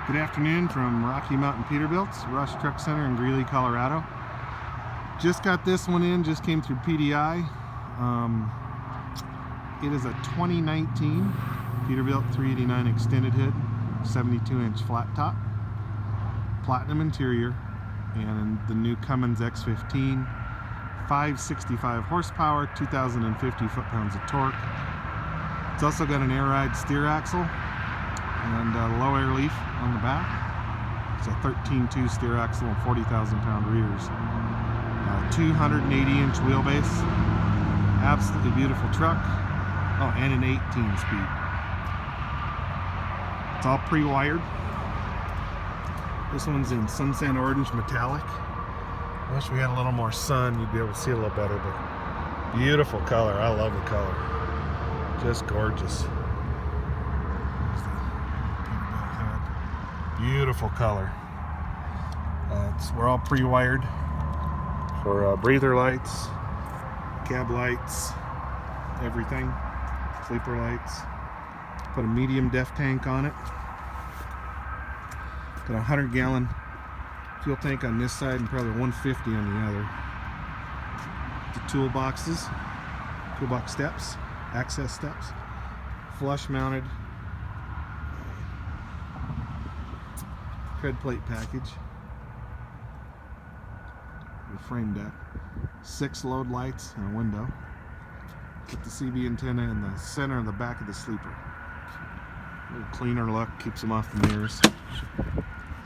Good afternoon from Rocky Mountain Peterbilt, Rush Truck Center in Greeley, Colorado. Just got this one in, just came through PDI. It is a 2019 Peterbilt 389 extended hood, 72-inch flat top, platinum interior, and the new Cummins X15, 565 horsepower, 2,050 foot-pounds of torque. It's also got an air ride steer axle and a low air leaf on the back. It's a 13.2 steer axle and 40,000-pound rears. 280-inch wheelbase. Absolutely beautiful truck. Oh, and an 18-speed. It's all pre-wired. This one's in sunset orange metallic. I wish we had a little more sun, you'd be able to see a little better, but beautiful color. I love the color. Just gorgeous. Beautiful color. We're all pre-wired for breather lights, cab lights, everything, sleeper lights. Put a medium def tank on it. Got a 100-gallon fuel tank on this side and probably 150 on the other. The toolboxes, toolbox steps, access steps, flush mounted tread plate package, the frame deck, 6 load lights and a window. Put the CB antenna in the center of the back of the sleeper. A little cleaner look, keeps them off the mirrors.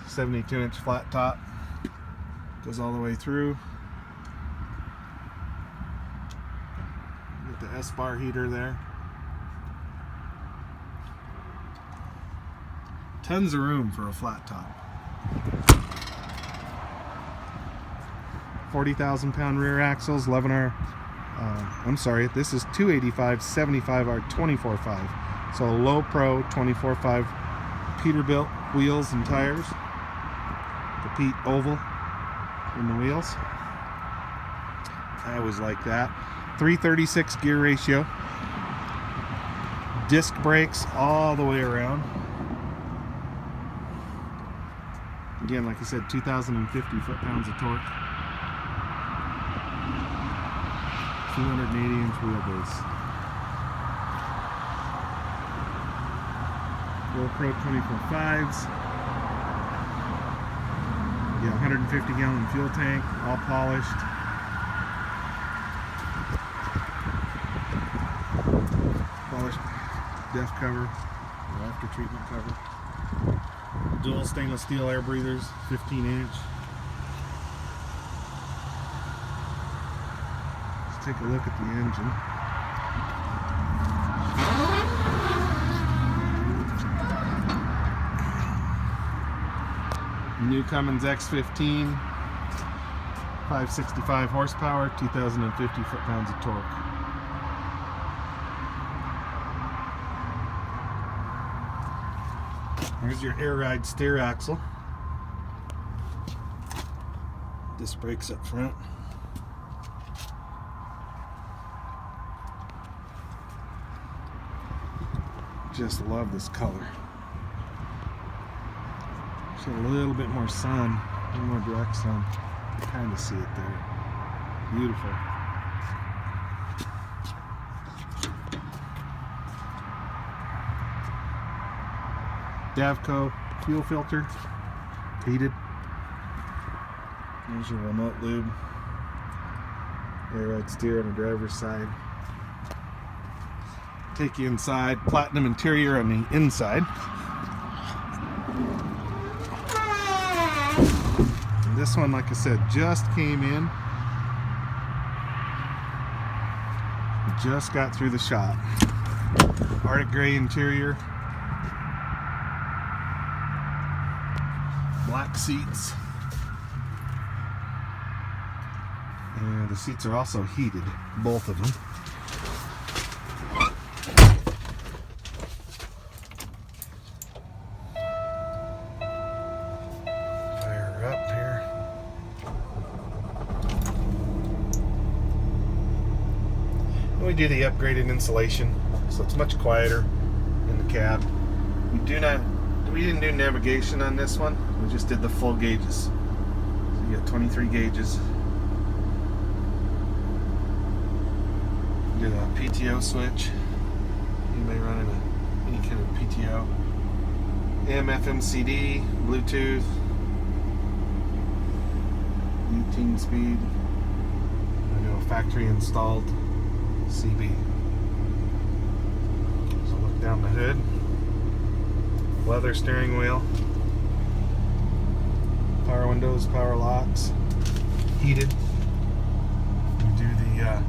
72-inch flat top, goes all the way through. Get the esbar heater there. Tons of room for a flat top. 40,000-pound rear axles, 11R. I'm sorry, this is 285 75R 24.5. So a low pro 24.5 Peterbilt wheels and tires. The Pete oval in the wheels. I always like that. 336 gear ratio. Disc brakes all the way around. Again, like I said, 2,050 foot-pounds of torque. 280-inch wheelbase. Low Pro 24.5s. Yeah, 150-gallon fuel tank, all polished. Polished def cover, or after treatment cover. Dual stainless steel air breathers, 15-inch. Let's take a look at the engine. New Cummins X15, 565 horsepower, 2,050 foot-pounds of torque. Here's your air ride steer axle. Disc brakes up front. Just love this color. Just a little bit more sun, a little more direct sun. You kind of see it there. Beautiful. Davco fuel filter, heated. There's your remote lube. Air ride steer on the driver's side. Take you inside. Platinum interior on the inside. And this one, like I said, just came in. Just got through the shop. Arctic gray interior. Black seats, and the seats are also heated, both of them. Fire her up here. And we do the upgraded insulation, so it's much quieter in the cab. We do not we didn't do navigation on this one. We just did the full gauges. So you got 23 gauges. Did a PTO switch. You may run any kind of PTO. AM, FM, CD, Bluetooth, 18 speed. I do a factory installed CB. So look down the hood. Leather steering wheel. Power windows, power locks. Heated. We do the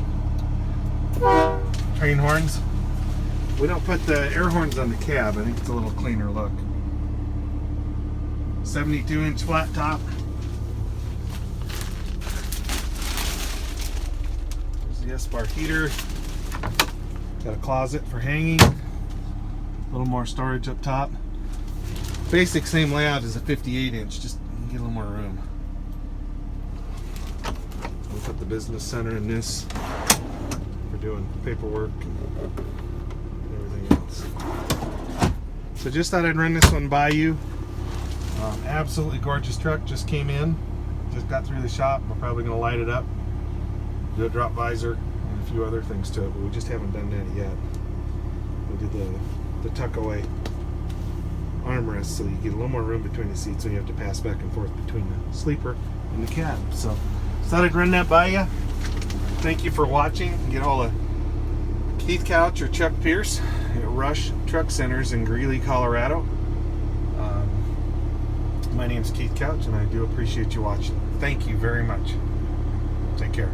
train horns. We don't put the air horns on the cab. I think it's a little cleaner look. 72-inch flat top. There's the esbar heater. Got a closet for hanging. A little more storage up top. Basic same layout as a 58-inch, just get a little more room. We'll put the business center in this for doing paperwork and everything else. So just thought I'd run this one by you. Absolutely gorgeous truck, just came in, just got through the shop. We're probably going to light it up, do a drop visor, and a few other things to it, but we just haven't done that yet. We did the tuck away armrest so you get a little more room between the seats, so you have to pass back and forth between the sleeper and the cab. So thought I'd run that by you. Thank you for watching. Get all of Keith Couch or Chuck Pierce at Rush Truck Centers in Greeley, Colorado. My name's Keith Couch, and I do appreciate you watching. Thank you very much. Take care.